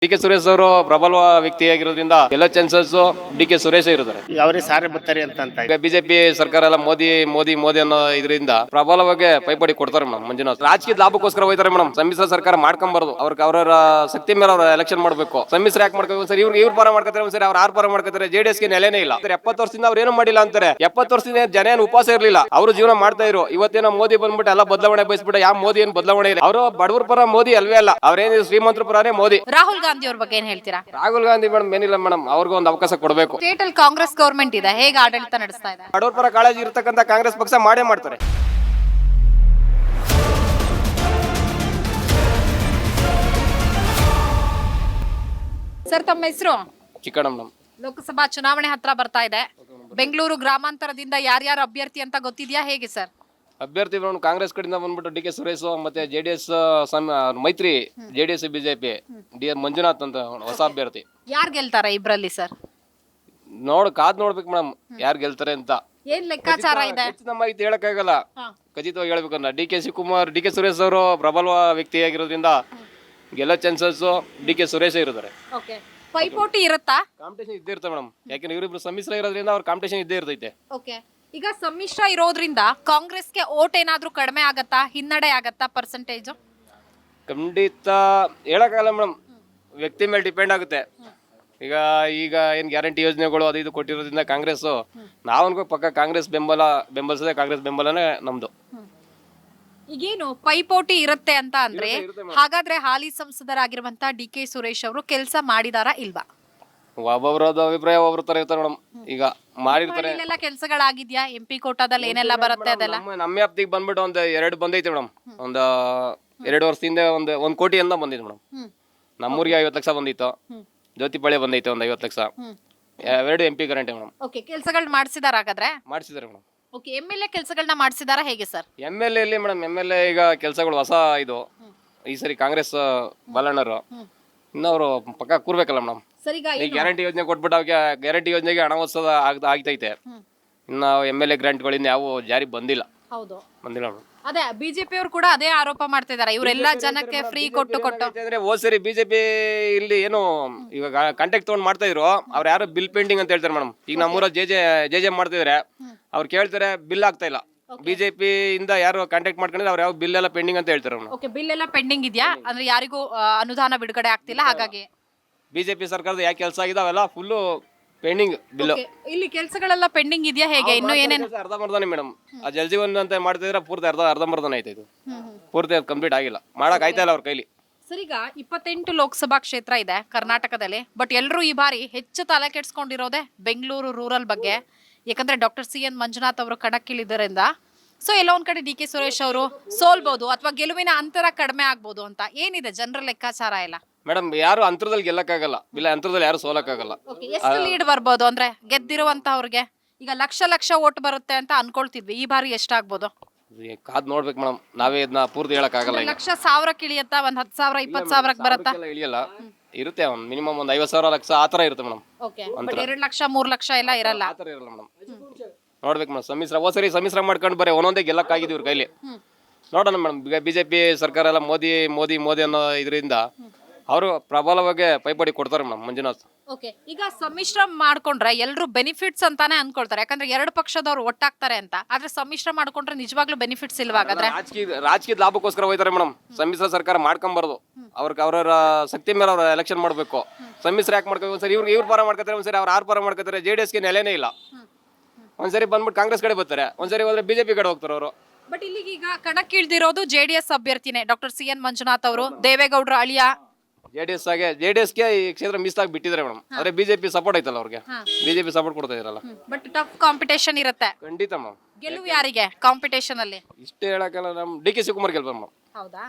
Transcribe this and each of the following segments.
ಡಿ.ಕೆ. ಸುರೇಶ್ ಅವರು ಪ್ರಬಲ ವ್ಯಕ್ತಿಯಾಗಿರೋದ್ರಿಂದ ಎಲ್ಲ ಚಾನ್ಸಸ್ ಡಿ.ಕೆ. ಸುರೇಶ್ ಇರ್ತಾರೆ. ಅವರೇ ಸಾರಿ ಬರ್ತಾರೆ ಅಂತ ಈಗ ಬಿಜೆಪಿ ಸರ್ಕಾರ ಎಲ್ಲ ಮೋದಿ ಮೋದಿ ಮೋದಿ ಅನ್ನೋ ಇದರಿಂದ ಪ್ರಬಲವಾಗಿ ಪೈಪೋಟಿ ಕೊಡ್ತಾರೆ ಮೇಡಮ್. ಮಂಜುನಾಥ್ ರಾಜಕೀಯ ಲಾಭಕ್ಕೋಸ್ಕರ ಹೋಯ್ತಾರೆ ಮೇಡಮ್. ಸಮ್ಮಿಶ್ರ ಸರ್ಕಾರ ಮಾಡ್ಕೊಂಬಾರ್ದು. ಅವ್ರ ಶಕ್ತಿ ಮೇಲೆ ಅವ್ರ ಎಲೆಕ್ಷನ್ ಮಾಡ್ಬೇಕು. ಸಮ್ಮಿಶ್ರ ಯಾಕೆ ಮಾಡ್ಕೋಬೇಕು ಸರ್? ಇವ್ರ ಪರ ಮಾಡ್ಕೊತಾರೆ ಸರ್, ಅವ್ರ ಆರ್ ಪರ ಮಾಡ್ಕೊತಾರೆ. ಜೆಡಿಎಸ್ ಗೆ ನೆಲೆನೇ ಇಲ್ಲ. 70 ವರ್ಷದಿಂದ ಅವ್ರು ಏನು ಮಾಡಿಲ್ಲ ಅಂತಾರೆ. 70 ವರ್ಷದಿಂದ ಜನ ಏನು ಉಪವಾಸ ಇರಲಿಲ್ಲ, ಅವರು ಜೀವನ ಮಾಡ್ತಾ ಇದ್ರು. ಇವತ್ತೇನೋ ಮೋದಿ ಬಂದ್ಬಿಟ್ಟು ಎಲ್ಲ ಬದಲಾವಣೆ ಬಯಸ್ಬಿಟ್ಟು ಯಾವ ಮೋದಿ ಏನು ಬದಲಾವಣೆ ಇಲ್ಲ. ಅವರು ಬಡವರ ಪರ ಮೋದಿ ಅಲ್ವೇ ಅಲ್ಲ, ಅವ್ರೇನು ಶ್ರೀಮಂತರ ಪರನೇ ಮೋದಿ. ರಾಹುಲ್ ಗಾಂಧಿ ಅವ್ರ ಬಗ್ಗೆ ಏನ್ ಹೇಳ್ತೀರಾ? ರಾಹುಲ್ ಗಾಂಧಿ ಮೇಡಮ್ ಏನಿಲ್ಲ ಮೇಡಮ್, ಅವ್ರಿಗೂ ಒಂದು ಅವಕಾಶ ಕೊಡಬೇಕು. ಸ್ಟೇಟ್ ಅಲ್ಲಿ ಕಾಂಗ್ರೆಸ್ ಗವರ್ಮೆಂಟ್ ಇದೆ, ಹೇಗೆ ಆಡಳಿತ ನಡೆಸ್ತಾ ಇದೆ? ಬಡವರ ಪರ ಕಾಳಜಿ ಇರತಕ್ಕಂತ ಕಾಂಗ್ರೆಸ್ ಪಕ್ಷ ಮಾಡೇ ಮಾಡ್ತಾರೆ. ಸರ್, ತಮ್ಮ ಹೆಸರು? ಚಿಕ್ಕಣ್ಣ ಮೇಡಮ್. ಲೋಕಸಭಾ ಚುನಾವಣೆ ಹತ್ರ ಬರ್ತಾ ಇದೆ. ಬೆಂಗಳೂರು ಗ್ರಾಮಾಂತರದಿಂದ ಯಾರ್ಯಾರು ಅಭ್ಯರ್ಥಿ ಅಂತ ಗೊತ್ತಿದ್ಯಾ? ಹೇಗೆ ಸರ್? ಅಭ್ಯರ್ಥಿ ಕಾಂಗ್ರೆಸ್ ಕಡೆಯಿಂದ ಬಂದ್ಬಿಟ್ಟು ಡಿ.ಕೆ. ಸುರೇಶ್ ಮತ್ತೆ ಜೆಡಿಎಸ್ ಮೈತ್ರಿ, ಜೆಡಿಎಸ್ ಬಿಜೆಪಿ ಡಿ ಮಂಜುನಾಥ್ ಅಂತ ಹೊಸ ಅಭ್ಯರ್ಥಿ. ಯಾರು ಗೆಲ್ತಾರೆ ಇಬ್ರಲ್ಲಿ ಸರ್? ಕಾದ್ ನೋಡ್ಬೇಕು ಮೇಡಮ್, ಯಾರು ಗೆಲ್ತಾರೆ ಅಂತ. ಏನ್ ಲೆಕ್ಕಾಚಾರ ಇದೆ? ಹೆಚ್ಚಿನ ಮಾಹಿತಿ ಹೇಳಕ್ಕಾಗಲ್ಲ, ಖಚಿತವಾಗಿ ಹೇಳ್ಬೇಕಂದ್ರೆ ಡಿ.ಕೆ. ಸುರೇಶ್ ಅವರು ಪ್ರಬಲ ವ್ಯಕ್ತಿಯಾಗಿರೋದ್ರಿಂದ ಗೆಲ್ಲೋ ಚಾನ್ಸಸ್ ಡಿ.ಕೆ. ಸುರೇಶ್ ಇರ್ತಾರೆ. ಓಕೆ, ಪೈಪೋಟಿ ಇರುತ್ತಾ? ಕಾಂಪಿಟೇಷನ್ ಇದ್ದೇ ಇರುತ್ತೆ ಮೇಡಮ್, ಯಾಕಂದ್ರೆ ಇವರಿಬ್ರು ಸಮ್ಮಿಶ್ರ ಇರೋದ್ರಿಂದ ಅವ್ರ ಕಾಂಪಿಟೇಷನ್ ಇದ್ದೇ ಇರ್ತೈತೆ. ಓಕೆ, ಈಗ ಸಮ್ಮಿಶ್ರ ಇರೋದ್ರಿಂದ ಕಾಂಗ್ರೆಸ್ಗೆ ಓಟ್ ಏನಾದ್ರೂ ಕಡಿಮೆ ಆಗತ್ತಾ, ಹಿನ್ನಡೆ ಆಗತ್ತಾ ಪರ್ಸೆಂಟೇಜ್? ಖಂಡಿತ ಹೇಳಕ್ಕಾಗಲ್ಲ ಮೇಡಮ್, ವ್ಯಕ್ತಿ ಮೇಲೆ ಡಿಪೆಂಡ್ ಆಗುತ್ತೆ. ಈಗ ಏನ್ ಗ್ಯಾರಂಟಿ ಯೋಜನೆಗಳು ಅದು ಇದು ಕೊಟ್ಟಿರೋದ್ರಿಂದ ಕಾಂಗ್ರೆಸ್, ನಾವನ್ಕೋ ಪಕ್ಕ ಕಾಂಗ್ರೆಸ್ ಬೆಂಬಲಿಸದೆ ಕಾಂಗ್ರೆಸ್ ಬೆಂಬಲನೇ ನಮ್ದು. ಈಗೇನು ಪೈಪೋಟಿ ಇರುತ್ತೆ ಅಂತ ಅಂದ್ರೆ, ಹಾಗಾದ್ರೆ ಹಾಲಿ ಸಂಸದರಾಗಿರುವಂತ ಡಿ.ಕೆ. ಸುರೇಶ್ ಅವರು ಕೆಲಸ ಮಾಡಿದಾರಾ ಇಲ್ವಾ? ಒಬ್ಬೊಬ್ರದ್ದು ಅಭಿಪ್ರಾಯ ಒಬ್ಬರ ತರ ಇರ್ತಾರೆ ಮೇಡಮ್. ಈಗ ಮಾಡಿರ್ತಾರೆ, ಇಲ್ಲೆಲ್ಲ ಕೆಲಸಗಳಾಗಿದ್ಯಾ? MP ಕೋಟಾದಲ್ಲಿ ಏನೆಲ್ಲ ಬರುತ್ತೆ ಅದೆಲ್ಲ? ನಮ್ಮ ವ್ಯಾಪ್ತಿಗೆ ಬಂದ್ಬಿಟ್ಟು ಒಂದು 2 ಬಂದೈತೆ ಮೇಡಮ್. ಒಂದು 2 ವರ್ಷದಿಂದ ಒಂದು ಕೋಟಿಯಿಂದ ಬಂದಿದೆ ಮೇಡಮ್. ನಮ್ಮೂರಿಗೆ 50 ಲಕ್ಷ ಬಂದಿತ್ತು. ಜ್ಯೋತಿಪಾಳ್ಯ ಬಂದೈತೆ ಒಂದು 50 lakh. 2 MP guarantee madam. Okay, ಕೆಲಸಗಳು ಮಾಡಿಸಿದಾರ ಹಾಗಾದ್ರೆ? ಮಾಡಿಸಿದಾರೆ ಮೇಡಮ್. ಓಕೆ, MLA ಕೆಲಸಗಳನ್ನ ಮಾಡಿಸಿದಾರ ಹೇಗೆ ಸರ್? MLA ಇಲ್ಲಿ ಮೇಡಮ್, MLA ಈಗ ಕೆಲಸಗಳು ಹೊಸ ಇದು ಈ ಸರಿ ಕಾಂಗ್ರೆಸ್ ಬಾಲಣ್ಣರು ಇನ್ನವರು ಪಕ್ಕ ಕೂರ್ಬೇಕಲ್ಲ ಮೇಡಮ್. ಈ ಗ್ಯಾರಂಟಿ ಯೋಜನೆ ಕೊಟ್ಬಿಟ್ಟು ಅವ್ರಿಗೆ ಗ್ಯಾರಂಟಿ ಯೋಜನೆಗೆ ಹಣ ಒತ್ಸದ ಆಗ್ತೈತೆ. ಇನ್ನು MLA ಗ್ರಾಂಟ್ಗಳಿಂದ ಯಾವ ಜಾರಿ ಬಂದಿಲ್ಲ. ಹೌದು, ಬಂದಿಲ್ಲ ಮೇಡಮ್. ಅದೇ ಬಿಜೆಪಿ ಅವರು ಕೂಡ ಅದೇ ಆರೋಪ ಮಾಡ್ತಿದ್ದಾರೆ, ಇವರೆಲ್ಲ ಜನಕ್ಕೆ ಫ್ರೀ ಕೊಟ್ಟು ಅಂದ್ರೆ ಹೋದ್ ಸರಿ ಬಿಜೆಪಿ ಇಲ್ಲಿ ಏನು ಇವಾಗ ಕಾಂಟ್ಯಾಕ್ಟ್ ತಗೊಂಡ್ ಮಾಡ್ತಾ ಇದ್ರು, ಅವ್ರು ಯಾರು ಬಿಲ್ ಪೆಂಡಿಂಗ್ ಅಂತ ಹೇಳ್ತಾರೆ ಮೇಡಮ್. ಈಗ ನಮ್ಮೂರ ಜೆ ಮಾಡ್ತಿದ್ರೆ ಅವ್ರು ಕೇಳ್ತಾರೆ ಬಿಲ್ ಆಗ್ತಾ ಇಲ್ಲ. ಬಿಜೆಪಿ ಇಂದ ಯಾರು ಕಾಂಟ್ಯಾಕ್ಟ್ ಮಾಡ್ಕೊಂಡಿದ್ರೆ ಅವ್ರು ಯಾವ ಬಿಲ್ ಎಲ್ಲ ಪೆಂಡಿಂಗ್ ಅಂತ ಹೇಳ್ತಾರೆ ಮೇಡಮ್. ಓಕೆ, ಬಿಲ್ ಎಲ್ಲ ಪೆಂಡಿಂಗ್ ಇದೆಯಾ ಅಂದ್ರೆ ಯಾರಿಗೂ ಅನುದಾನ ಬಿಡುಗಡೆ ಆಗ್ತಿಲ್ಲ, ಹಾಗಾಗಿ ಬಿಜೆಪಿ ಸರ್ಕಾರದ ಯಾಕೆ ಕೆಲಸ ಆಗಿದೆ ಅವೆಲ್ಲ ಫುಲ್ ಪೆಂಡಿಂಗ್ ಬಿಲ್. ಇಲ್ಲಿ ಕೆಲಸಗಳೆಲ್ಲ ಪೆಂಡಿಂಗ್ ಇದೆಯಾ ಹೇಗೆ? ಇನ್ನು ಏನೇನು? ಅರ್ಧಂಬರ್ಧನೆ ಮೇಡಮ್. ಆ ಜಲ್ ಜೀವನ್ ಅಂತ ಮಾಡ್ತಿದ್ರೆ ಪೂರ್ತಿ ಅರ್ಧಂಬರ್ಧನೆ ಐತೆ. ಇದು ಪೂರ್ತಿ ಕಂಪ್ಲೀಟ್ ಆಗಿಲ್ಲ, ಮಾಡಕ್ ಆಯ್ತಾ ಇಲ್ಲ ಅವ್ರ ಕೈಲಿ. ಸರ್, ಈಗ 28 ಲೋಕಸಭಾ ಕ್ಷೇತ್ರ ಇದೆ ಕರ್ನಾಟಕದಲ್ಲಿ, ಬಟ್ ಎಲ್ಲರೂ ಈ ಬಾರಿ ಹೆಚ್ಚು ತಲೆ ಕೆಡ್ಸ್ಕೊಂಡಿರೋದೆ ಬೆಂಗಳೂರು ರೂರಲ್ ಬಗ್ಗೆ. ಯಾಕಂದ್ರೆ ಡಾಕ್ಟರ್ CN ಮಂಜುನಾಥ್ ಅವರು ಕಣಕ್ಕಿಳಿದ್ರಿಂದ ಸೊ ಎಲ್ಲ ಒಂದ್ ಕಡೆ ಡಿ.ಕೆ. ಸುರೇಶ್ ಅವರು ಸೋಲ್ಬಹುದು ಅಥವಾ ಗೆಲುವಿನ ಅಂತರ ಕಡಿಮೆ ಆಗ್ಬೋದು ಅಂತ ಏನಿದೆ ಜನರ ಲೆಕ್ಕಾಚಾರ ಎಲ್ಲ? ಮೇಡಮ್, ಯಾರು ಅಂತರದಲ್ಲಿ ಗೆಲ್ಲಕ್ಕಾಗಲ್ಲ, ಇಲ್ಲ ಅಂತರದಲ್ಲಿ ಯಾರು ಸೋಲಕ್ಕಾಗಲ್ಲ. ಎಷ್ಟು ಲೀಡ್ ಬರ್ಬೋದು ಅಂದ್ರೆ ಗೆದ್ದಿರುವಂತವ್ರಿಗೆ? ಈಗ ಲಕ್ಷ ಓಟ್ ಬರುತ್ತೆ ಅಂತ ಅನ್ಕೊಳ್ತಿದ್ವಿ, ಈ ಬಾರಿ ಎಷ್ಟಾಗ್ಬೋದು? ಕಾದ್ ನೋಡ್ಬೇಕು ಮೇಡಮ್, ನಾವೇ ಇದನ್ನ ಪೂರ್ತಿ ಹೇಳಕ್ಕಾಗಲ್ಲ. ಲಕ್ಷ 1000 ಇಳಿಯತ್ತಾ? ಒಂದ್ 10,000 20,000 ಬರುತ್ತಾ? ಇಳಿಯಲ್ಲ, ಇರುತ್ತೆ ಒಂದು ಮಿನಿಮಮ್ ಒಂದು 50,000 ಲಕ್ಷ ಆತರ ಇರುತ್ತೆ madam. Okay, but 2 lakh 3 lakh ಎಲ್ಲ ಇರಲ್ಲ. ಆತರ ಇರಲ್ಲ ಮೇಡಮ್. ನೋಡ್ಬೇಕು ಮೇಡಮ್, ಸಮ್ಮಿಶ್ರ ಮಾಡ್ಕೊಂಡು ಬರೀ ಒಂದೊಂದೇ ಗೆಲ್ಲಕ್ಕಾಗಿದ್ದು ಇವ್ರ ಕೈಲಿ. ನೋಡೋಣ ಮೇಡಮ್, ಈಗ ಬಿಜೆಪಿ ಸರ್ಕಾರ ಎಲ್ಲ ಮೋದಿ ಮೋದಿ ಮೋದಿ ಅನ್ನೋ ಇದರಿಂದ ಅವರು ಪ್ರಬಲವಾಗಿ ಪೈಪೋಟಿ ಕೊಡ್ತಾರೆ ಮೇಡಮ್. ಮಂಜುನಾಥ್. ಓಕೆ, ಈಗ ಸಮ್ಮಿಶ್ರ ಮಾಡ್ಕೊಂಡ್ರೆ ಎಲ್ಲರೂ ಬೆನಿಫಿಟ್ಸ್ ಅಂತಾನೆ ಅನ್ಕೊಳ್ತಾರೆ, ಯಾಕಂದ್ರೆ 2 ಪಕ್ಷದವ್ರು ಒಟ್ಟಾಗ್ತಾರೆ ಅಂತ. ಆದ್ರೆ ಸಮ್ಮಿಶ್ರ ಮಾಡ್ಕೊಂಡ್ರೆ ನಿಜವಾಗ್ಲೂ ಬೆನಿಫಿಟ್ಸ್ ಇಲ್ವಾ? ಹಾಗಾದ್ರೆ ರಾಜಕೀಯ ಲಾಭಕ್ಕೋಸ್ಕರ ಹೋಯ್ತಾರೆ ಮೇಡಮ್. ಸಮ್ಮಿಶ್ರ ಸರ್ಕಾರ ಮಾಡ್ಕೊಂಬಾರ್ದು. ಅವ್ರ ಶಕ್ತಿ ಮೇಲೆ ಅವ್ರ ಎಲೆಕ್ಷನ್ ಮಾಡ್ಬೇಕು. ಸಮ್ಮಿಶ್ರ ಯಾಕೆ ಮಾಡ್ಬೇಕು? ಒಂದ್ಸರಿ ಇವ್ರ ಪರ ಮಾಡ್ಕೊತಾರೆ, ಒಂದ್ಸರಿ ಅವ್ರ ಆರ್ ಪರ ಮಾಡ್ಕೊತಾರೆ. ಜೆಡಿಎಸ್ ಗೆ ನೆಲೆನೇ ಇಲ್ಲ. ಒಂದ್ಸರಿ ಬಂದ್ಬಿಟ್ಟು ಕಾಂಗ್ರೆಸ್ ಕಡೆ ಬರ್ತಾರೆ, ಒಂದ್ಸರಿ ಹೋದ್ರೆ ಬಿಜೆಪಿ ಕಡೆ ಹೋಗ್ತಾರೆ ಅವರು. ಬಟ್ ಇಲ್ಲಿಗೆ ಈಗ ಕಣಕ್ಕಿಳಿದಿರೋದು JDS ಅಭ್ಯರ್ಥಿನೇ, ಡಾಕ್ಟರ್ CN ಮಂಜುನಾಥ್ ಅವರು, ದೇವೇಗೌಡರ ಅಳಿಯ. ಜೆಡಿಎಸ್ಗೆ ಈ ಕ್ಷೇತ್ರ ಮಿಸ್ಸಾಗಿ ಬಿಟ್ಟಿದ್ದಾರೆ ಮೇಡಮ್. ಆದ್ರೆ ಬಿಜೆಪಿ ಸಪೋರ್ಟ್ ಐತಲ್ಲ ಅವ್ರಿಗೆ, ಬಿಜೆಪಿ ಸಪೋರ್ಟ್ ಕೊಡ್ತಾ ಇದ್ರಲ್ಲ. ಬಟ್ ಟಫ್ ಕಾಂಪಿಟೇಷನ್ ಇರುತ್ತೆ. ಖಂಡಿತ ಮೇಡಮ್. ಗೆಲುವು ಯಾರಿಗೆ ಕಾಂಪಿಟೇಷನ್ ಅಲ್ಲಿ? ಇಷ್ಟೇ ಹೇಳಕ್ಕಲ್ಲ, ನಮ್ ಡಿ.ಕೆ. ಶಿವಕುಮಾರ್ ಗೆಲ್ಬಾರ ಮೇಡಮ್. ಹೌದಾ?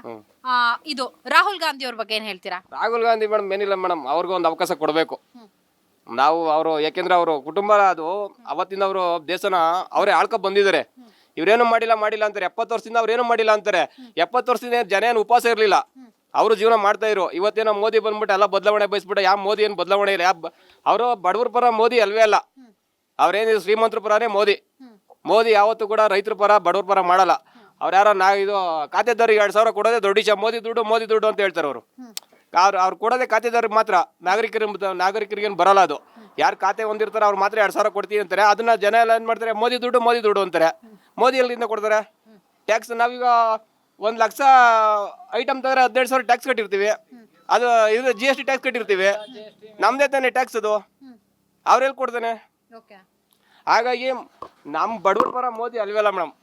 ಇದು ರಾಹುಲ್ ಗಾಂಧಿ ಅವ್ರ ಬಗ್ಗೆ ಏನ್ ಹೇಳ್ತೀರಾ? ರಾಹುಲ್ ಗಾಂಧಿ ಮೇಡಮ್ ಏನಿಲ್ಲ ಮೇಡಮ್, ಅವ್ರಿಗೂ ಒಂದು ಅವಕಾಶ ಕೊಡಬೇಕು. ಅವರು ಯಾಕೆಂದ್ರೆ ಅವರು ಕುಟುಂಬ ಅದು ಅವತ್ತಿಂದ ಅವರು ದೇಶನ ಅವರೇ ಆಳ್ಕೊಂಡ್ ಬಂದಿದ್ದಾರೆ. ಇವ್ರೇನು ಮಾಡಿಲ್ಲ ಅಂತಾರೆ. 70 ವರ್ಷದಿಂದ ಅವ್ರೇನು ಮಾಡಿಲ್ಲ ಅಂತಾರೆ. 70 ವರ್ಷದಿಂದ ಜನ ಏನು ಉಪವಾಸ ಇರ್ಲಿಲ್ಲ, ಅವರು ಜೀವನ ಮಾಡ್ತಾ ಇದ್ರು. ಇವತ್ತೇನೋ ಮೋದಿ ಬಂದ್ಬಿಟ್ಟು ಎಲ್ಲ ಬದಲಾವಣೆ ಬಯಸ್ಬಿಟ್ಟು ಯಾವ ಮೋದಿ ಏನು ಬದಲಾವಣೆ ಇಲ್ಲ. ಅವರು ಬಡವರ ಪರ ಮೋದಿ ಅಲ್ವೇ ಅಲ್ಲ, ಅವ್ರೇನು ಶ್ರೀಮಂತರ ಪರನೇ ಮೋದಿ. ಮೋದಿ ಯಾವತ್ತೂ ಕೂಡ ರೈತರ ಪರ ಬಡವರ ಪರ ಮಾಡಲ್ಲ. ಅವ್ರು ಯಾರೋ ಇದು ಖಾತೆದಾರಿಗೆ 2,000 ಕೊಡೋದೇ ದೊಡ್ಡ ವಿಷಯ. ಮೋದಿ ದುಡ್ಡು ಅಂತ ಹೇಳ್ತಾರೆ ಅವರು. ಅವ್ರು ಕೊಡೋದೇ ಖಾತೆದಾರರಿಗೆ ಮಾತ್ರ, ನಾಗರಿಕರಿಗೇನು ಬರಲ್ಲ ಅದು. ಯಾರು ಖಾತೆ ಹೊಂದಿರ್ತಾರೆ ಅವ್ರು ಮಾತ್ರ 2,000 ಕೊಡ್ತೀವಿ ಅಂತಾರೆ. ಅದನ್ನ ಜನ ಎಲ್ಲ ಏನು ಮಾಡ್ತಾರೆ, ಮೋದಿ ದುಡ್ಡು ಅಂತಾರೆ. ಮೋದಿ ಎಲ್ಲಿಂದ ಕೊಡ್ತಾರೆ ಟ್ಯಾಕ್ಸ್? ನಾವೀಗ 1,00,000 ಐಟಮ್ ತಂದ್ರೆ 12,000 ಟ್ಯಾಕ್ಸ್ ಕಟ್ಟಿರ್ತೀವಿ. ಅದು ಇದು GST ಟ್ಯಾಕ್ಸ್ ಕಟ್ಟಿರ್ತೀವಿ. ನಮ್ದೇ ತಾನೇ ಟ್ಯಾಕ್ಸ್ ಅದು. ಅವ್ರೆಲ್ಲಿ ಕೊಡ್ತಾನೆ? ಹಾಗಾಗಿ ನಮ್ಮ ಬಡವ್ರ ಪರ ಮೋದಿ ಅಲ್ವಲ್ಲ ಮೇಡಮ್.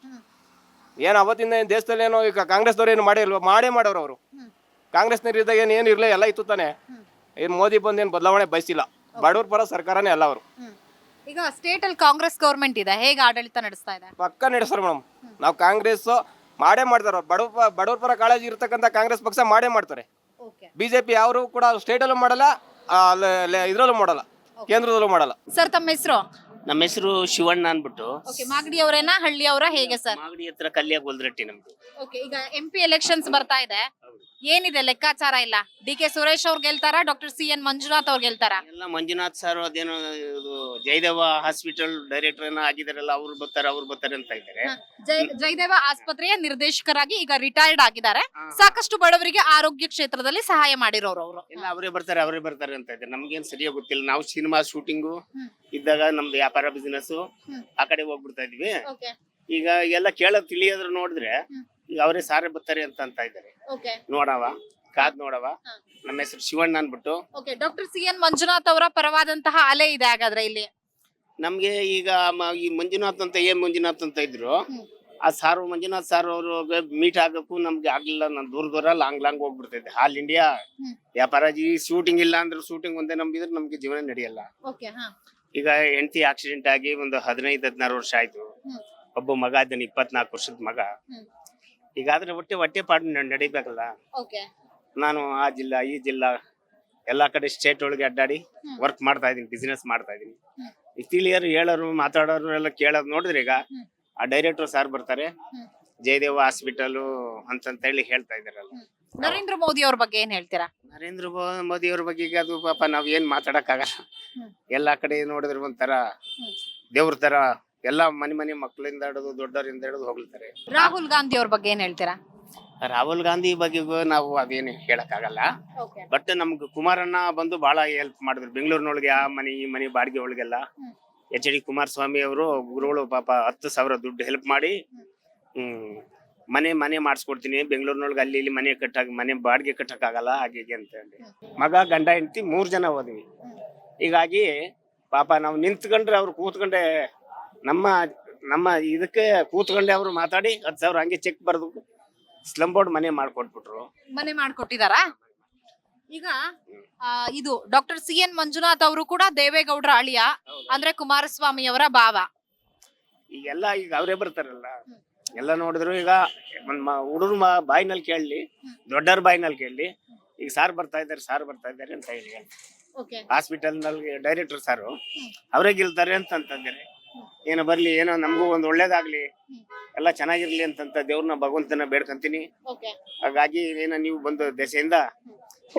ಏನು ಅವತ್ತಿಂದ ದೇಶದಲ್ಲಿ ಏನೋ ಈಗ ಕಾಂಗ್ರೆಸ್ದವ್ರು ಏನು ಮಾಡೇ ಮಾಡೋರು ಅವರು. ಕಾಂಗ್ರೆಸ್ನವ್ರು ಇದ್ದಾಗ ಏನು ಇರಲಿ, ಎಲ್ಲ ಇತ್ತು ತಾನೆ. ಏನು ಮೋದಿ ಬಂದು ಏನು ಬದಲಾವಣೆ ಬಯಸಿಲ್ಲ. ಬಡವ್ರ ಪರ ಸರ್ಕಾರನೇ ಅಲ್ಲ ಅವರು. ಈಗ ಸ್ಟೇಟ್ ಅಲ್ಲಿ ಕಾಂಗ್ರೆಸ್ ಗೌರ್ಮೆಂಟ್ ಇದೆ, ಹೇಗೆ ಆಡಳಿತ ನಡೆಸ್ತಾ ಇದೆ? ಪಕ್ಕ ನಡೆಸ್ತಾರೆ ಮೇಡಮ್. ನಾವು ಕಾಂಗ್ರೆಸ್ ಮಾಡೇ ಮಾಡ್ತಾರೆ. ಬಡವ್ರ ಪರ ಕಾಳಜಿ ಇರ್ತಕ್ಕಂಥ ಕಾಂಗ್ರೆಸ್ ಪಕ್ಷ ಮಾಡೇ ಮಾಡ್ತಾರೆ. BJP ಅವರು ಕೂಡ ಸ್ಟೇಟಲ್ಲೂ ಮಾಡಲ್ಲ, ಇದ್ರಲ್ಲೂ ಮಾಡಲ್ಲ, ಕೇಂದ್ರದಲ್ಲೂ ಮಾಡಲ್ಲ. ಸರ್ ತಮ್ಮ ಹೆಸರು? ನಮ್ಮ ಹೆಸರು ಶಿವಣ್ಣ ಅನ್ಬಿಟ್ಟು. ಮಾಗಡಿ ಅವರೇನಾ, ಹಳ್ಳಿ ಅವರ, ಹೇಗೆ ಸರ್? ಮಾಗಡಿ ಹತ್ರ ಕಲ್ಯಾಗ ಗೊಲ್ದ್ರಟ್ಟಿ ನಮ್ದು. ಈಗ MP ಎಲೆಕ್ಷನ್ಸ್ ಬರ್ತಾ ಇದೆ, ಏನಿದೆ ಲೆಕ್ಕಾಚಾರ ಇಲ್ಲ? DK ಸುರೇಶ್ ಅವ್ರು ಗೆಲ್ತಾರ, ಡಾಕ್ಟರ್ CN ಮಂಜುನಾಥ್ ಅವ್ರು ಗೆಲ್ತಾರ? ಎಲ್ಲ ಮಂಜುನಾಥ್ ಸರ್ ಅದೇನೋ ಇದು ಜಯದೇವ ಹಾಸ್ಪಿಟಲ್ ಡೈರೆಕ್ಟರ್ ಏನೋ ಆಗಿದಾರಲ್ಲ, ಅವ್ರು ಬರ್ತಾರೆ ಅಂತ ಇದ್ದಾರೆ. ಜಯದೇವ ಆಸ್ಪತ್ರೆಯ ನಿರ್ದೇಶಕರಾಗಿ ಈಗ ರಿಟೈರ್ಡ್ ಆಗಿದ್ದಾರೆ. ಸಾಕಷ್ಟು ಬಡವರಿಗೆ ಆರೋಗ್ಯ ಕ್ಷೇತ್ರದಲ್ಲಿ ಸಹಾಯ ಮಾಡಿರೋರು ಅವರು. ಎಲ್ಲ ಅವರೇ ಬರ್ತಾರೆ ಅಂತ ಇದ್ದಾರೆ. ನಮ್ಗೇನ್ ಸರಿಯಾಗಿ ಗೊತ್ತಿಲ್ಲ. ನಾವು ಸಿನಿಮಾ ಶೂಟಿಂಗು ಇದ್ದಾಗ ನಮ್ದು ವ್ಯಾಪಾರ ಬಿಸಿನೆಸ್ ಆ ಕಡೆ ಹೋಗ್ಬಿಡ್ತಾ ಇದ್ವಿ. ಈಗ ಎಲ್ಲ ತಿಳಿಯೋದ್ರ ನೋಡಿದ್ರೆ ಈಗ ಅವರೇ ಸಾರೆ ಬರ್ತಾರೆ ಅಂತ ಇದ್ದಾರೆ. ನೋಡವ ಕಾದ್ ನೋಡವ. ನಮ್ಮ ಹೆಸರು ಶಿವಣ್ಣ ಅನ್ಬಿಟ್ಟು. ಡಾಕ್ಟರ್ CN ಮಂಜುನಾಥ್ ಅವರ ಪರವಾದಂತಹ ಅಲೆ ಇದೆ ಹಾಗಾದ್ರೆ ಇಲ್ಲಿ? ನಮ್ಗೆ ಈಗ ಈ ಮಂಜುನಾಥ್ ಅಂತ ಇದ್ರು. ಆ ಮಂಜುನಾಥ್ ಸಾರ್ ಅವ್ರಿಗೆ ಮೀಟ್ ಆಗಕ್ಕೂ ನಮ್ಗೆ ಆಗ್ಲಿಲ್ಲ. ನಾನು ದೂರ ಲಾಂಗ್ ಹೋಗ್ಬಿಡ್ತಿದ್ದೆ. ಆಲ್ ಇಂಡಿಯಾ ವ್ಯಾಪಾರ ಶೂಟಿಂಗ್ ಇಲ್ಲ ಅಂದ್ರೆ ಶೂಟಿಂಗ್ ಒಂದೇ ನಂಬಿದ್ರೆ ನಮ್ಗೆ ಜೀವನ ನಡೆಯಲ್ಲ. ಈಗ ಹೆಂಡತಿ ಆಕ್ಸಿಡೆಂಟ್ ಆಗಿ ಒಂದು 15-16 ವರ್ಷ ಆಯ್ತು. ಒಬ್ಬ ಮಗ ಇದ್ದಾನೆ, 24 ವರ್ಷದ ಮಗ. ಈಗಾದ್ರೆ ಹೊಟ್ಟೆ ಪಾಡು ನಡಿಬೇಕಲ್ಲ. ನಾನು ಆ ಜಿಲ್ಲಾ ಈ ಜಿಲ್ಲಾ ಎಲ್ಲಾ ಕಡೆ ಸ್ಟೇಟ್ ಒಳಗೆ ಅಡ್ಡಾಡಿ ವರ್ಕ್ ಮಾಡ್ತಾ ಇದೀನಿ, ಬಿಸಿನೆಸ್ ಮಾಡ್ತಾ ಇದೀನಿ. ಈ ತಿಳಿಯರು ಹೇಳೋರು ಮಾತಾಡೋರು ಎಲ್ಲ ಕೇಳೋದು ನೋಡಿದ್ರೆ ಈಗ ಆ ಡೈರೆಕ್ಟರ್ ಸಾರ್ ಬರ್ತಾರೆ, ಜಯದೇವ ಹಾಸ್ಪಿಟಲ್ ಅಂತ ಹೇಳಿ ಹೇಳ್ತಾ ಇದಾರಲ್ಲ. ನರೇಂದ್ರ ಮೋದಿ ಅವ್ರ ಬಗ್ಗೆ ಏನ್ ಹೇಳ್ತೀರಾ? ನರೇಂದ್ರ ಮೋದಿ ಅವ್ರ ಬಗ್ಗೆ ಈಗ ಅದು ಪಾಪ ನಾವ್ ಏನ್ ಮಾತಾಡಕ್ ಆಗಲ್ಲ. ಎಲ್ಲಾ ಕಡೆ ನೋಡಿದ್ರೆ ಒಂಥರ ದೇವ್ರ ತರ ಎಲ್ಲಾ ಮನೆ ಮಕ್ಕಳಿಂದ ಹಿಡಿದು ದೊಡ್ಡವರಿಂದ ಹಿಡಿದು ಹೋಗ್ತಾರೆ. ರಾಹುಲ್ ಗಾಂಧಿ ಅವ್ರ ಬಗ್ಗೆ ಏನ್ ಹೇಳ್ತೀರಾ? ರಾಹುಲ್ ಗಾಂಧಿ ಬಗ್ಗೆ ನಾವು ಅದೇನು ಹೇಳಕ್ ಆಗಲ್ಲ. ಬಟ್ ನಮ್ಗೆ ಕುಮಾರಣ್ಣ ಬಂದು ಬಹಳ ಹೆಲ್ಪ್ ಮಾಡಿದ್ರು. ಬೆಂಗಳೂರಿನೊಳಗೆ ಆ ಮನೆ ಈ ಮನೆ ಬಾಡಿಗೆ ಒಳಗೆಲ್ಲ HD ಕುಮಾರಸ್ವಾಮಿ ಅವರು ಗುರುಗಳು ಪಾಪ 10,000 ದುಡ್ಡು ಹೆಲ್ಪ್ ಮಾಡಿ ಮನೆ ಮಾಡಿಸ್ಕೊಡ್ತೀನಿ ಬೆಂಗಳೂರಿನೊಳಗೆ, ಅಲ್ಲಿ ಇಲ್ಲಿ ಮನೆ ಬಾಡಿಗೆ ಕಟ್ಟಕ್ ಆಗಲ್ಲ ಹಾಗೆ ಅಂತ ಹೇಳಿ. ಮಗ ಗಂಡ ಹೆಂಡತಿ 3 ಜನ ಹೋದ್ವಿ. ಹೀಗಾಗಿ ಪಾಪ ನಾವು ನಿಂತ್ಕೊಂಡ್ರೆ ಅವ್ರು ಕೂತ್ಕೊಂಡೆ ನಮ್ಮ ಇದಕ್ಕೆ ಕೂತ್ಕೊಂಡೆ ಅವ್ರು ಮಾತಾಡಿ 10,000 ಹಂಗೆ ಚೆಕ್ ಬರ್ದು ಸ್ಲಮ್ ಬೋರ್ಡ್ ಮನೆ ಮಾಡ್ಕೊಟ್ಟಿದಾರಾ? ಈಗ ಇದು ಡಾಕ್ಟರ್ CN ಮಂಜುನಾಥ್ ಅವರು ಕೂಡ ದೇವೇಗೌಡರ ಅಳಿಯ, ಅಂದ್ರೆ ಕುಮಾರಸ್ವಾಮಿ ಅವರ ಭಾವ. ಈಗ ಅವರೇ ಬರ್ತಾರಲ್ಲ. ಎಲ್ಲ ನೋಡಿದ್ರು ಈಗ ಹುಡುಗರು ಬಾಯಿನಲ್ಲಿ ಕೇಳಲಿ, ದೊಡ್ಡವ್ರ ಬಾಯಿನಲ್ಲಿ ಕೇಳಲಿ, ಈಗ ಸಾರ್ ಬರ್ತಾ ಇದ್ದಾರೆ ಅಂತ ಹೇಳಿ ಹಾಸ್ಪಿಟಲ್ ನಲ್ಲಿ ಡೈರೆಕ್ಟರ್ ಸಾರು ಅವರೇ ಗೆಲ್ತಾರೆ ಅಂತಂದ್ರೆ ಏನೋ ಬರ್ಲಿ, ಏನೋ ನಮಗೂ ಒಂದು ಒಳ್ಳೇದಾಗ್ಲಿ, ಎಲ್ಲ ಚೆನ್ನಾಗಿರ್ಲಿ ಅಂತ ದೇವ್ರನ್ನ ಭಗವಂತನ ಬೇಡ್ಕಂತೀನಿ. ಹಾಗಾಗಿ ಏನೋ ನೀವು ಬಂದು ದೆಸೆಯಿಂದ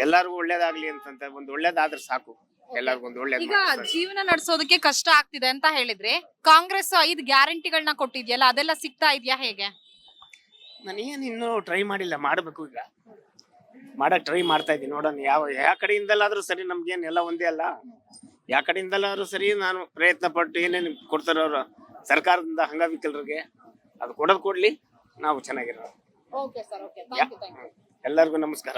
ಎಲ್ಲಾರ್ಗು ಒಳ್ಳೇದಾಗ್ಲಿ ಅಂತ ಒಂದು ಒಳ್ಳೇದಾದ್ರೆ ಸಾಕು. ಎಲ್ಲರಿಗೂ ಒಂದು ಒಳ್ಳೇದು. ಈಗ ಜೀವನ ನಡೆಸೋದಕ್ಕೆ ಕಷ್ಟ ಆಗ್ತಿದೆ ಅಂತ ಹೇಳಿದ್ರೆ, ಕಾಂಗ್ರೆಸ್ 5 ಗ್ಯಾರಂಟಿಗಳನ್ನ ಕೊಟ್ಟಿದ್ಯಲ್ಲ, ಅದೆಲ್ಲ ಸಿಗ್ತಾ ಇದೆಯಾ ಹೇಗೆ? ನಾನೇನು ಇನ್ನೂ ಟ್ರೈ ಮಾಡಿಲ್ಲ, ಮಾಡ್ಬೇಕು. ಈಗ ಮಾಡಕ್ ಟ್ರೈ ಮಾಡ್ತಾ ಇದ್ದೀನಿ. ನೋಡೋಣ ಯಾವ ಕಡೆಯಿಂದಲಾದ್ರೂ ಸರಿ. ನಮ್ಗೇನ್ ಎಲ್ಲ ಒಂದೇ ಅಲ್ಲ, ಯಾವ ಕಡೆಯಿಂದಲಾದ್ರೂ ಸರಿ ನಾನು ಪ್ರಯತ್ನ ಪಟ್ಟು ಏನೇನು ಕೊಡ್ತಾರ ಅವ್ರ ಸರ್ಕಾರದಿಂದ ಅಂಗವಿಕಲರಿಗೆ ಅದು ಕೊಡ್ಲಿ, ನಾವು ಚೆನ್ನಾಗಿರೋದು. ಎಲ್ಲರಿಗೂ ನಮಸ್ಕಾರ.